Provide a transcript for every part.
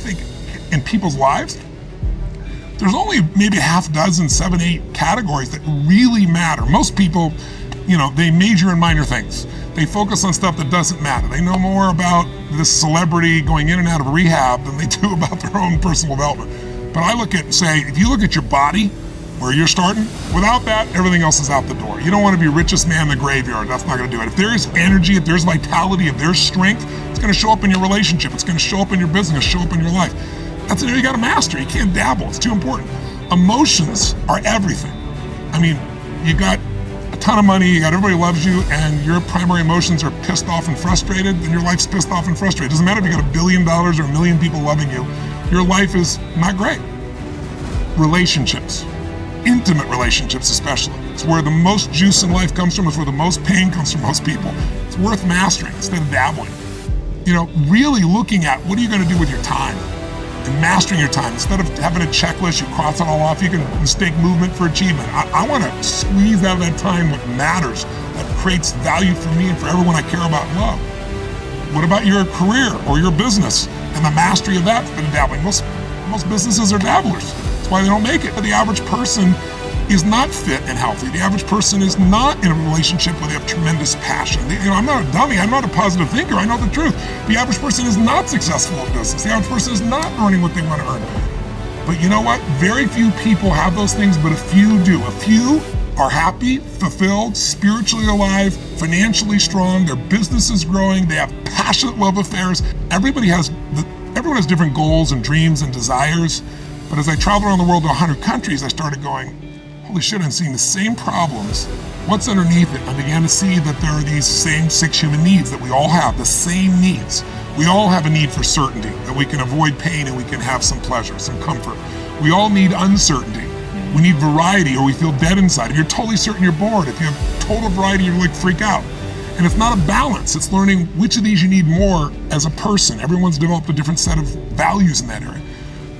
think in people's lives, there's only maybe half dozen, 7, 8 categories that really matter. Most people, they major in minor things. They focus on stuff that doesn't matter. They know more about this celebrity going in and out of rehab than they do about their own personal development. But I if you look at your body, where you're starting, without that, everything else is out the door. You don't want to be richest man in the graveyard. That's not going to do it. If there's energy, if there's vitality, if there's strength, it's going to show up in your relationship. It's going to show up in your business, show up in your life. That's an area you got to master. You can't dabble. It's too important. Emotions are everything. I mean, you got a ton of money, everybody loves you, and your primary emotions are pissed off and frustrated, then your life's pissed off and frustrated. It doesn't matter if you got $1 billion or 1 million people loving you. Your life is not great. Relationships. Intimate relationships especially. It's where the most juice in life comes from. It's where the most pain comes from most people. It's worth mastering instead of dabbling. Really looking at what are you going to do with your time and mastering your time. Instead of having a checklist, you cross it all off, you can mistake movement for achievement. I want to squeeze out of that time what matters, that creates value for me and for everyone I care about and love. What about your career or your business and the mastery of that instead of dabbling? Most businesses are dabblers. That's why they don't make it. But the average person is not fit and healthy. The average person is not in a relationship where they have tremendous passion. I'm not a dummy. I'm not a positive thinker. I know the truth. The average person is not successful in business. The average person is not earning what they want to earn. But you know what? Very few people have those things, but a few do. A few are happy, fulfilled, spiritually alive, financially strong. Their business is growing. They have passionate love affairs. Everyone has different goals and dreams and desires. But as I traveled around the world to 100 countries, I started going, holy shit, I'm seeing the same problems. What's underneath it? I began to see that there are these same 6 human needs that we all have, the same needs. We all have a need for certainty, that we can avoid pain and we can have some pleasure, some comfort. We all need uncertainty. We need variety, or we feel dead inside. If you're totally certain, you're bored. If you have total variety, you're freak out. And it's not a balance. It's learning which of these you need more as a person. Everyone's developed a different set of values in that area.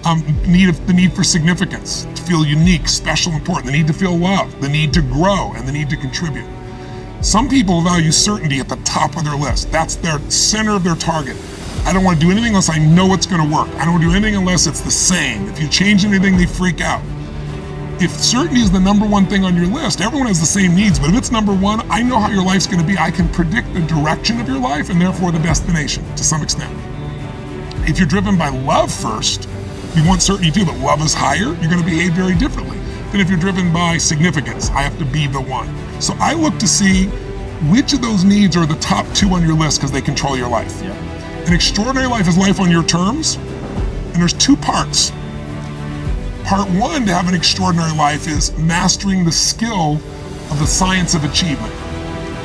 The need for significance, to feel unique, special, important, the need to feel loved, the need to grow, and the need to contribute. Some people value certainty at the top of their list. That's their center of their target. I don't want to do anything unless I know it's going to work. I don't want to do anything unless it's the same. If you change anything, they freak out. If certainty is the number one thing on your list, everyone has the same needs, but if it's number one, I know how your life's going to be. I can predict the direction of your life and therefore the destination to some extent. If you're driven by love first, you want certainty too, but love is higher, you're going to behave very differently than if you're driven by significance. I have to be the one. So I look to see which of those needs are the top 2 on your list because they control your life. Yeah. An extraordinary life is life on your terms, and there's 2 parts. Part 1 to have an extraordinary life is mastering the skill of the science of achievement.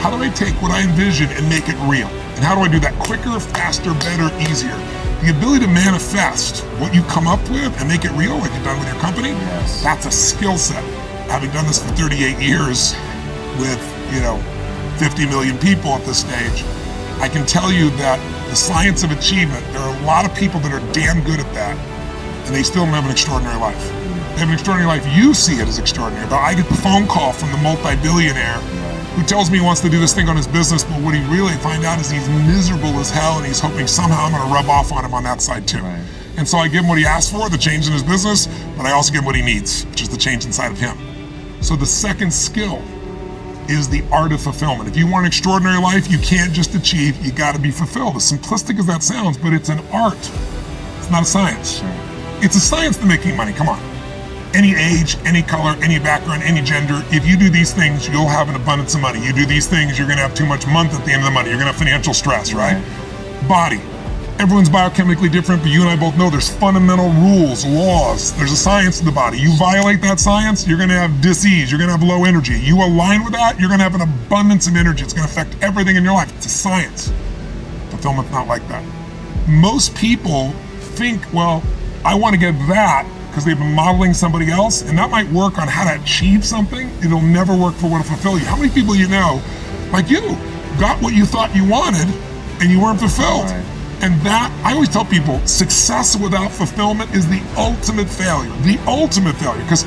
How do I take what I envision and make it real? And how do I do that quicker, faster, better, easier? The ability to manifest what you come up with and make it real, like you've done with your company, yes. That's a skill set. Having done this for 38 years with, 50 million people at this stage, I can tell you that the science of achievement, there are a lot of people that are damn good at that, and they still don't have an extraordinary life. They have an extraordinary life. You see it as extraordinary. But I get the phone call from the multi-billionaire who tells me he wants to do this thing on his business, but what he really find out is he's miserable as hell, and he's hoping somehow I'm going to rub off on him on that side too. Right. And so I give him what he asked for, the change in his business, but I also give him what he needs, which is the change inside of him. So the second skill is the art of fulfillment. If you want an extraordinary life, you can't just achieve, you got to be fulfilled. As simplistic as that sounds, but it's an art. It's not a science. Sure. It's a science to making money, come on. Any age, any color, any background, any gender, if you do these things, you'll have an abundance of money. You do these things, you're going to have too much month at the end of the month. You're going to have financial stress, right? Body. Everyone's biochemically different, but you and I both know there's fundamental rules, laws. There's a science to the body. You violate that science, you're going to have disease. You're going to have low energy. You align with that, you're going to have an abundance of energy. It's going to affect everything in your life. It's a science. Fulfillment's not like that. Most people think, well, I want to get that because they've been modeling somebody else, and that might work on how to achieve something. It'll never work for what will fulfill you. How many people you know, like you, got what you thought you wanted and you weren't fulfilled? Right. And that, I always tell people, success without fulfillment is the ultimate failure. The ultimate failure. Because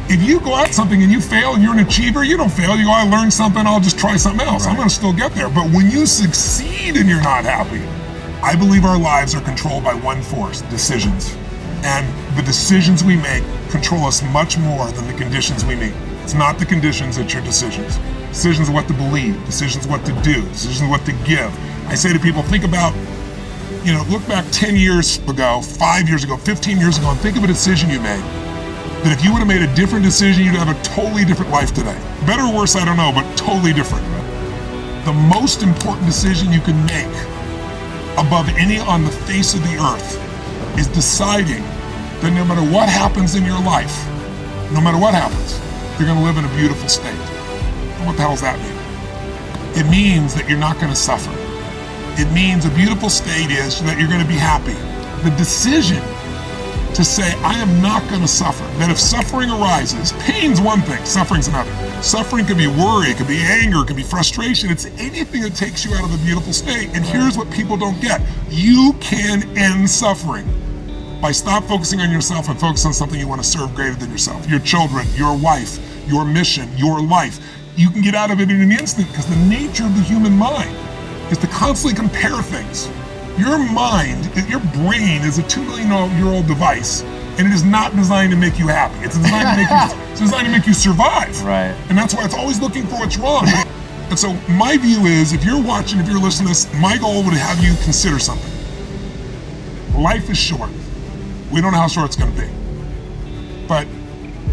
if you go at something and you fail and you're an achiever, you don't fail. You go, I learned something, I'll just try something else. Right. I'm going to still get there. But when you succeed and you're not happy, I believe our lives are controlled by one force, decisions. And the decisions we make control us much more than the conditions we meet. It's not the conditions, it's your decisions. Decisions of what to believe, decisions of what to do, decisions of what to give. I say to people, think about, look back 10 years ago, 5 years ago, 15 years ago, and think of a decision you made. That if you would have made a different decision, you'd have a totally different life today. Better or worse, I don't know, but totally different. The most important decision you can make above any on the face of the earth is deciding that no matter what happens in your life, no matter what happens, you're going to live in a beautiful state. And what the hell does that mean? It means that you're not going to suffer. It means a beautiful state is that you're going to be happy. The decision to say, I am not going to suffer, that if suffering arises, pain's one thing, suffering's another. Suffering could be worry, it could be anger, it could be frustration. It's anything that takes you out of a beautiful state. And here's what people don't get. You can end suffering by stop focusing on yourself and focus on something you want to serve greater than yourself. Your children, your wife, your mission, your life. You can get out of it in an instant because the nature of the human mind is to constantly compare things. Your mind, your brain is a 2 million year old device, and it is not designed to make you happy. It's designed to make you survive. Right. And that's why it's always looking for what's wrong. And so my view is, if you're watching, if you're listening to this, my goal would have you consider something. Life is short. We don't know how short it's going to be. But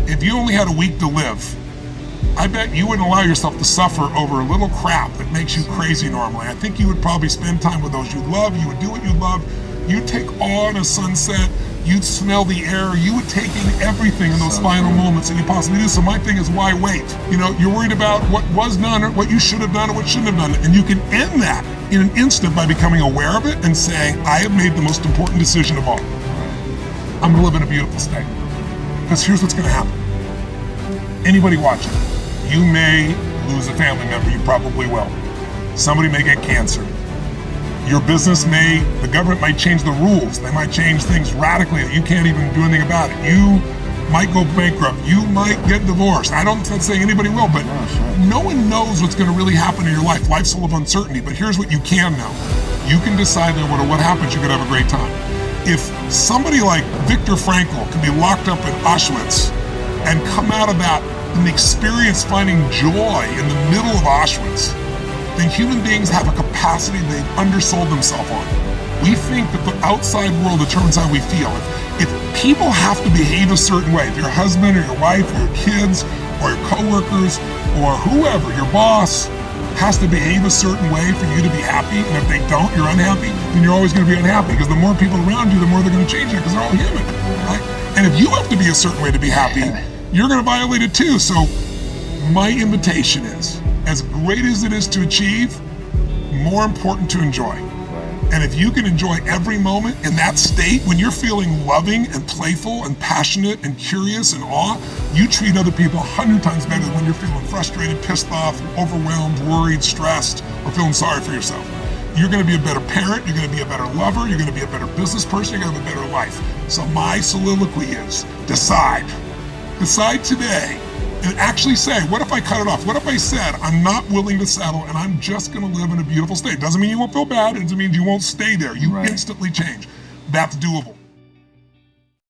if you only had a week to live, I bet you wouldn't allow yourself to suffer over a little crap that makes you crazy normally. I think you would probably spend time with those you love. You would do what you love. You'd take awe in a sunset. You'd smell the air. You would take in everything in those final moments that you possibly do. So my thing is, why wait? You're worried about what was done or what you should have done or what shouldn't have done. And you can end that in an instant by becoming aware of it and saying, I have made the most important decision of all. I'm going to live in a beautiful state. Because here's what's going to happen. Anybody watching, you may lose a family member, you probably will. Somebody may get cancer. Your business the government might change the rules. They might change things radically that you can't even do anything about it. You might go bankrupt. You might get divorced. I'm not saying anybody will, but no one knows what's going to really happen in your life. Life's full of uncertainty, but here's what you can know. You can decide that no matter what happens, you're going to have a great time. If somebody like Viktor Frankl can be locked up in Auschwitz and come out of that and experience finding joy in the middle of Auschwitz, then human beings have a capacity they've undersold themselves on. We think that the outside world determines how we feel. If people have to behave a certain way, if your husband or your wife or your kids or your coworkers or whoever, your boss, has to behave a certain way for you to be happy, and if they don't, you're unhappy, then you're always going to be unhappy, because the more people around you, the more they're going to change it, because they're all human, right? And if you have to be a certain way to be happy, you're going to violate it too. So my invitation is, as great as it is to achieve, more important to enjoy. And if you can enjoy every moment in that state, when you're feeling loving and playful and passionate and curious and awe, you treat other people 100 times better than when you're feeling frustrated, pissed off, overwhelmed, worried, stressed, or feeling sorry for yourself. You're going to be a better parent, you're going to be a better lover, you're going to be a better business person, you're going to have a better life. So my soliloquy is, decide. Decide today. And actually say, what if I cut it off? What if I said, I'm not willing to settle and I'm just going to live in a beautiful state? Doesn't mean you won't feel bad. It doesn't mean you won't stay there. You instantly change. That's doable.